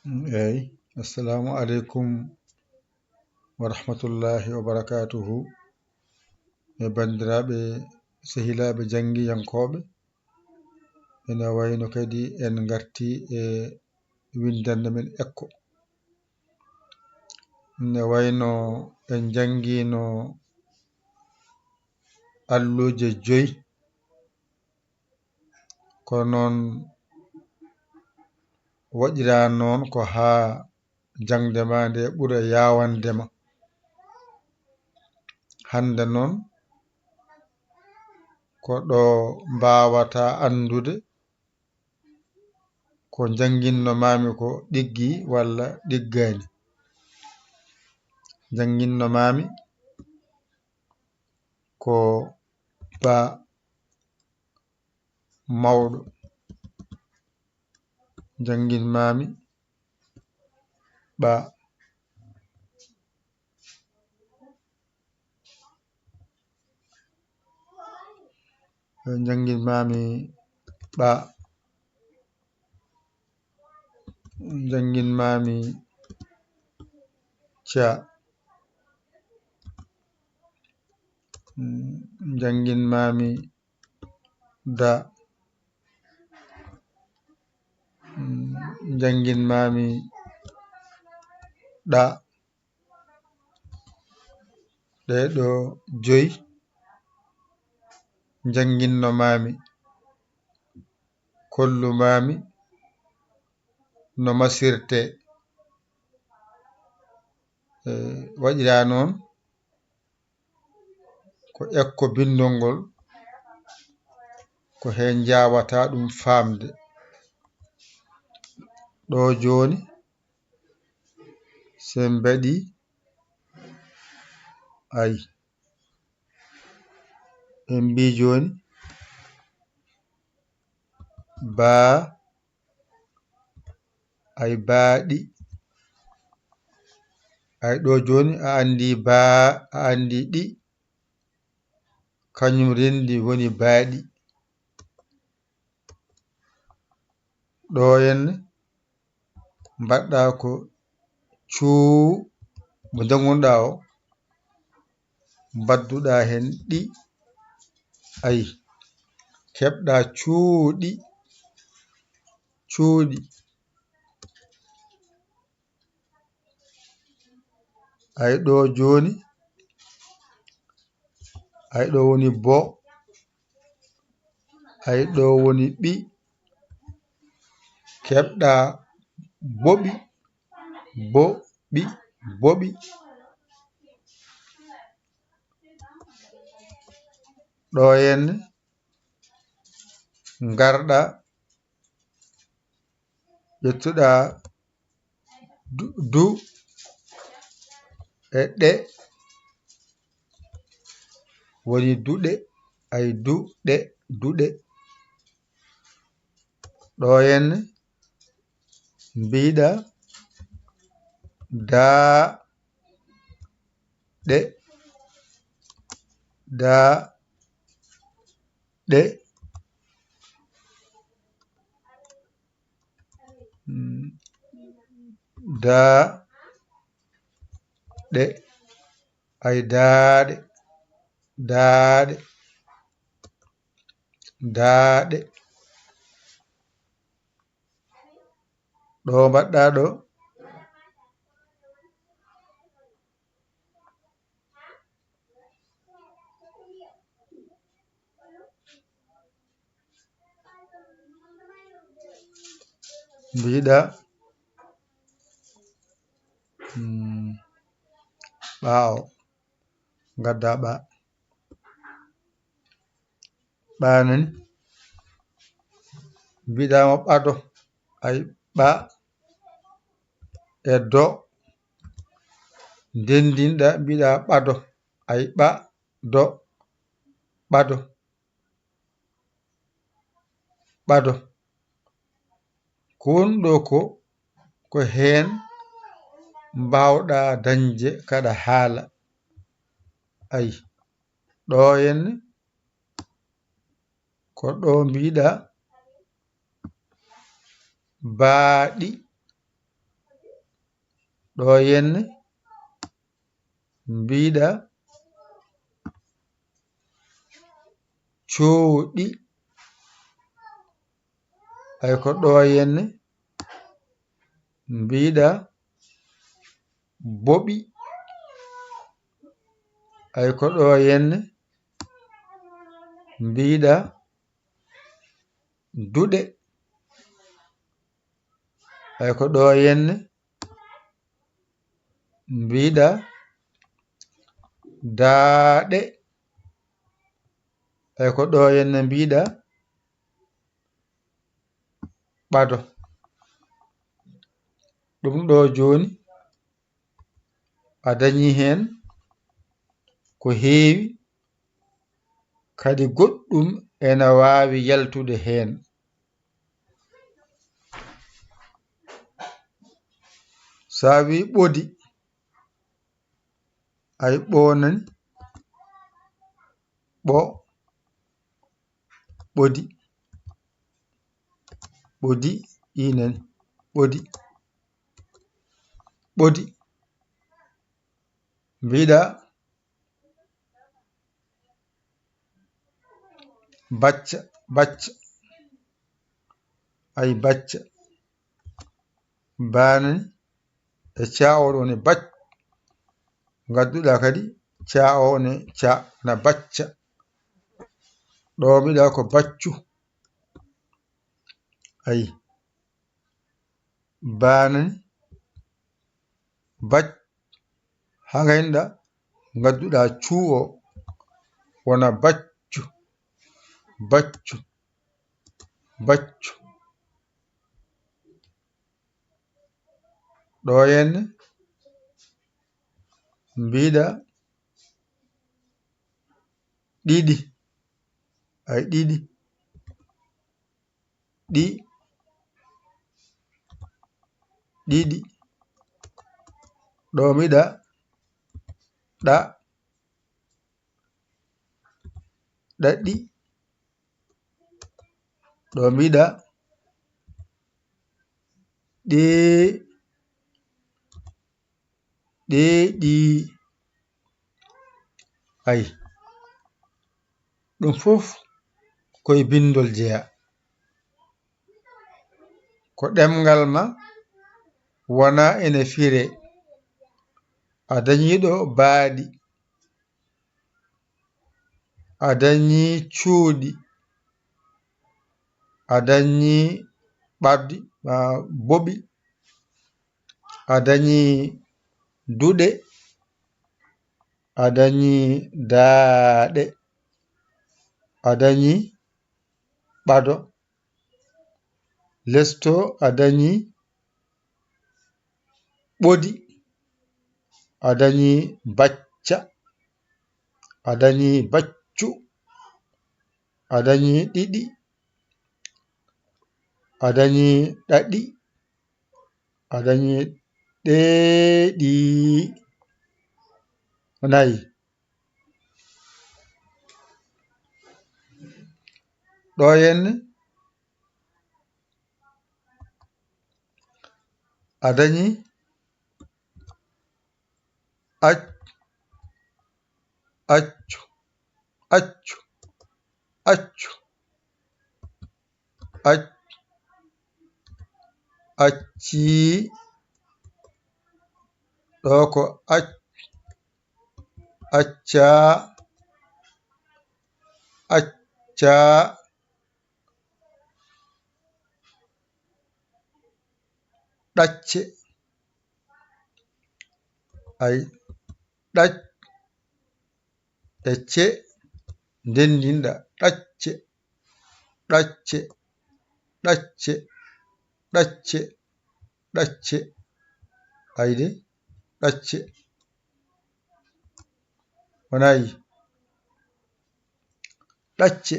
eyyi assalamu aleykum wa rahmatullahi wa barakatuhu e bandiraɓe sehilaɓe jangguiyankoɓe ene wayno kadi en garti e windande men ekko ne wayno en jangguino alluje 5 ko noon waɗira noon ko ha jangdema nde ɓuura yawandema hande noon ko ɗo mbawata andude ko janguinnomami ko ɗiggi walla ɗiggani. Janguinnomami ko ba mawɗo, janguinmami ɓa janguinmami ɓa janguinmami Thia janguinmami Da janguinmami Ɗa ɗeɗo 5 janguinnomami kollumami no masirte waɗira noon ko ekko bindol ngol ko hen jawata ɗum famde ɗo joni sen mbaɗi ayi en mbi joni ba ay baaɗi ay ɗo joni a andi ba a andi ɗi kañum rendi woni baaɗi ɗo henne mbaɗɗa ko cuu mo jangonɗa o mbadduɗa hen ɗi ayi keɓɗa cuuɗi ay ɗo joni ay ɗo woni bo ay ɗo woni ɓi keɓɗa boɓi boɓi ɗo henne garɗa ƴettuɗa du e ɗe woni duɗe ay duɗe ɗo henne mbiɗa daa ɗe ay daaɗe ɗo mbaɗɗa ɗo mbiɗa ɓawo gadda ɓanani mbiɗama ɓado ay ɓa e do ndendinɗa mbiɗa ɓado ay ɓa do ɓado ko woni ɗo ko hen mbawɗa dañde kaɗa haala ayi ɗo henne ko ɗo mbiɗa baaɗi ɗo henne mbiɗa cuuɗi ay ko ɗo henne mbiɗa boɓi ay ko ɗo henne mbiɗa duɗe ay ko ɗo henne mbiɗa daaɗe ay ko ɗo henne mbiɗa ɓado. ɗum ɗo joni a dañi hen ko heewi kadi goɗɗum ena wawi yaltude hen. Sa wi ɓodi ay ɓonani ɓodi ɓodi inani ɓodi mbiɗa bacca ay bacca banani e caoɗo ne bac gadduɗa kadi cao ne ca na bacca ɗo mbiɗa ko baccu ay banani bac ha gaynoɗa gadduɗa cuu'o wona baccu ɗo henne mbiɗa ɗiɗi ay ɗiɗi ɗiɗi ɗo mbiɗa ɗaɗi ɗo mbiɗa ɗeeɗi ay ɗum fof koye bindol jeeya ko ɗemgal ma wona ene fire a dañiɗo baaɗi a dañi cuuɗi a dañi ɓaddi boɓi a dañi duɗe a dañi daaɗe a dañi ɓado lesto a dañi ɓodi a dañi bacca a dañi baccu a dañi ɗiɗi a dañi ɗaɗi a dañi ɗeeɗi nayi ɗo henne a dañi acci ɗo ko acca ɗacce ay ɗac e ce ndendinɗa ɗacce ayde ɗacce wonayi ɗacce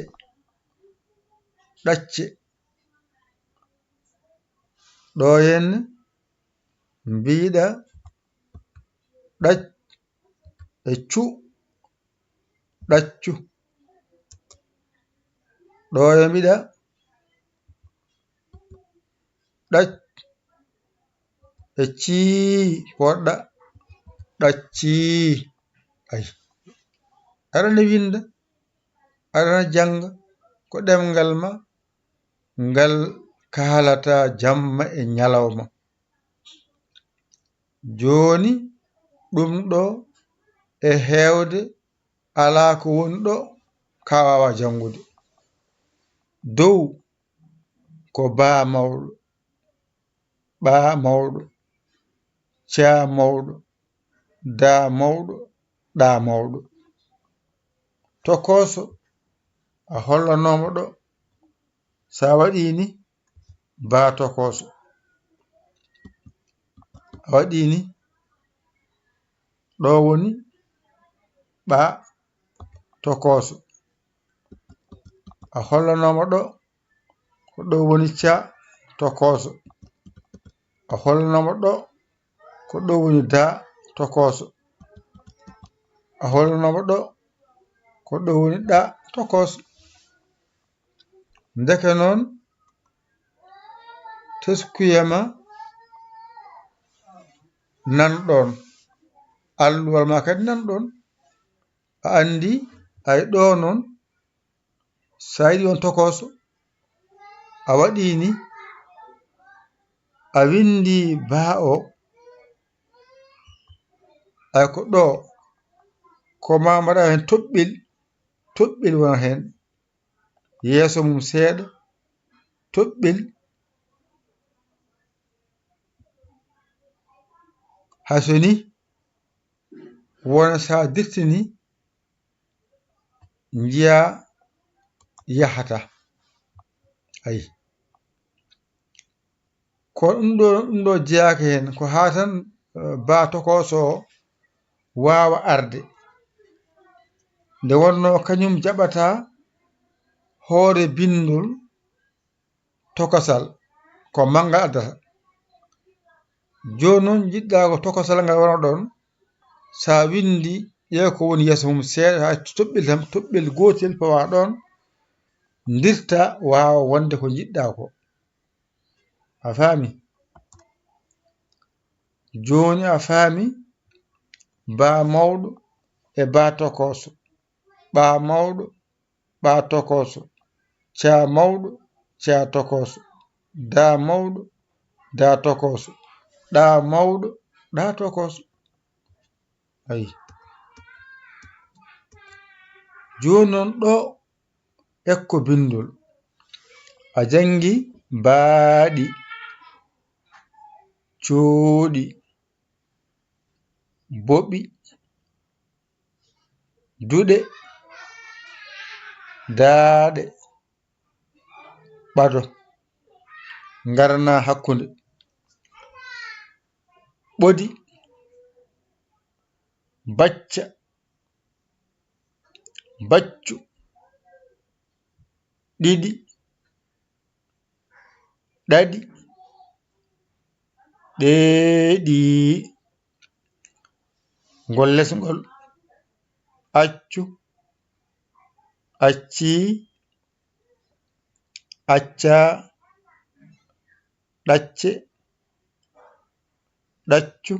ɗo henne mbiɗa ɗac e cu ɗaccu ɗo e mbiɗa ɗac e cii woɗɗa ɗaccii ay aɗana winda aɗana janga ko ɗemgal ma ngal kaalata jamma e ñalawma joni ɗum ɗo e heewde ala ko woni ɗo ka wawa jangude dow ko baa mawɗo ɓaa mawɗo caa mawɗo daa mawɗo ɗaa mawɗo tokoso a hollanomo ɗo sa waɗini baa tokoso a waɗini ɗo woni ɓaa tokoso a hollanomo ɗo ko ɗo woni caa tokoso a hollanomo ɗo ko ɗo woni daa tokoso a hollanomo ɗo ko ɗo woni ɗaa tokoso ndeke noon teskuyema nanɗon alluwal ma kadi nanɗon a andi ay ɗo noon sa yiɗi on tokoso a waɗini a windi baa o ay ko ɗo ko ma mbaɗa hen toɓɓel wona hen yeeso mum seeɗa toɓɓel hasoni wona sa dirtini jiya yahata ayi ko ɗum ɗo jeyaka hen ko ha tan baa tokoso o wawa arde nde wonno kañum jaɓata hoore bindol tokosal ko manggal addata joni noon jiɗɗa ko tokosal ngal wona ɗon sa windi ƴeew ko woni yeeso mum seeɗa ha toɓɓel gotel pawa ɗon dirta wawa wonde ko jiɗɗa ko a faami joni a faami baa mawɗo e baa tokoso ɓaa mawɗo ɓaa tokoso caa mawɗo caa tokoso daa mawɗo daa tokoso ɗaa mawɗo ɗaa tokoso ayi joni noon ɗo ekko bindol a jangi baaɗi cooɗi boɓi duɗe daaɗe ɓado ngarna hakkunde ɓodi bacca baccu ɗiɗi ɗaɗi ɗeeɗi ngol lesngol accu acci acca ɗacce ɗaccu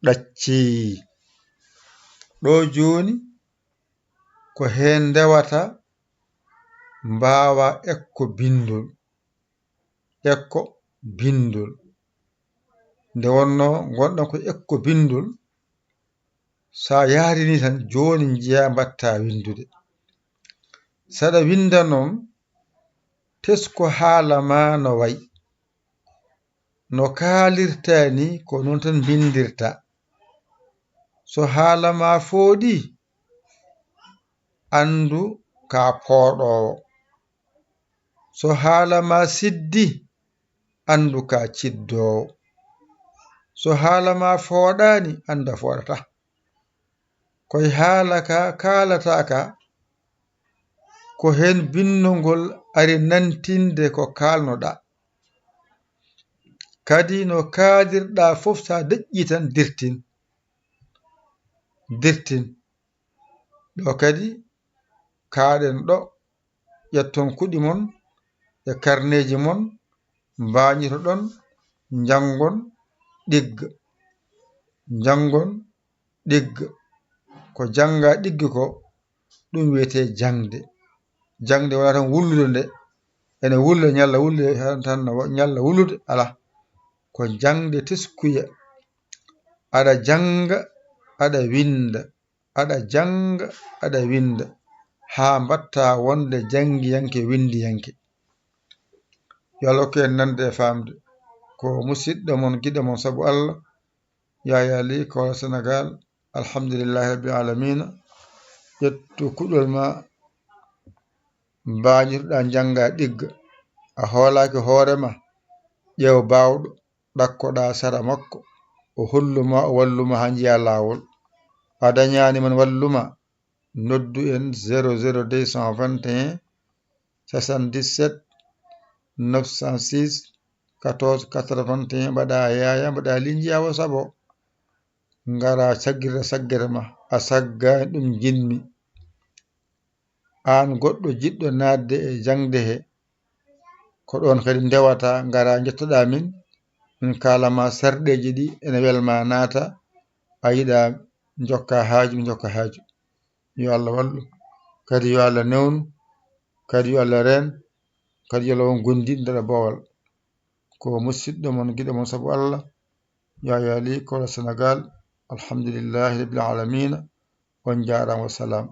ɗacci ɗo joni ko hen ndewata mbawa ekko bindol nde wonno gonɗon ko ekko bindol sa yarini tan joni jiya mbatta windude saɗa winda noon tesko haala ma no wayi no kaalirta ni ko noon tan bindirta so haala ma fooɗi andu ka pooɗowo so haala ma siddi andu ka ciddowo so haala ma fooɗani anda fooɗata koye haala ka kaalataka ko hen bindol ari nantinde ko kalnoɗa kadi no kaadirɗa fof sa deƴƴi tan dirtin ɗo kadi kaaɗen ɗo ƴetton kuɗi mon e karneji mon mbañitoɗon jangon ɗigga jangon ɗigga ko janga ɗigga ko ɗum wiyete jangde wala tan wullude nde ene wulla ñalla wullude tan ñalla wullude ala ko jangde teskuya aɗa janga aɗa winda aɗa janga aɗa winda ha mbatta wonde jangiyanke windiyanke yo Allah hokku en nande e famde ko musidɗo mon giɗo mon saabu Allah Yaya Ly Kawla Sénégal alhamdulillahi rabbil alamina ƴettu kuɗol ma mbañirɗa janga ɗigga a hoolaki hoorema ƴeew bawɗo ɗakkoɗa sara makko o holluma o walluma ha jiiya lawol a dañani man walluma noddu en 00 221 77 906 14 81 mbaɗa yaya mbaɗa linjiyawo saabu ngara saggirta saggere ma a saggani ɗum jinmi an goɗɗo jiɗɗo nadde e jangde he ko ɗon kadi ndewata ngara jettoɗa min kalama sarɗeji ɗi ene welma naata a yiɗa jokka haaju mi jokka haaju yo Allah wallu kadi yo Allah newnu kadi yo Allah reen kadi yo Allah won gondiɗo ndeɗa boowal ko musidɗo mon giɗo mon saabu Allah Yaya Ly Kawla Sénégal alhamdulillahi rabbil alamina on jarama wa salam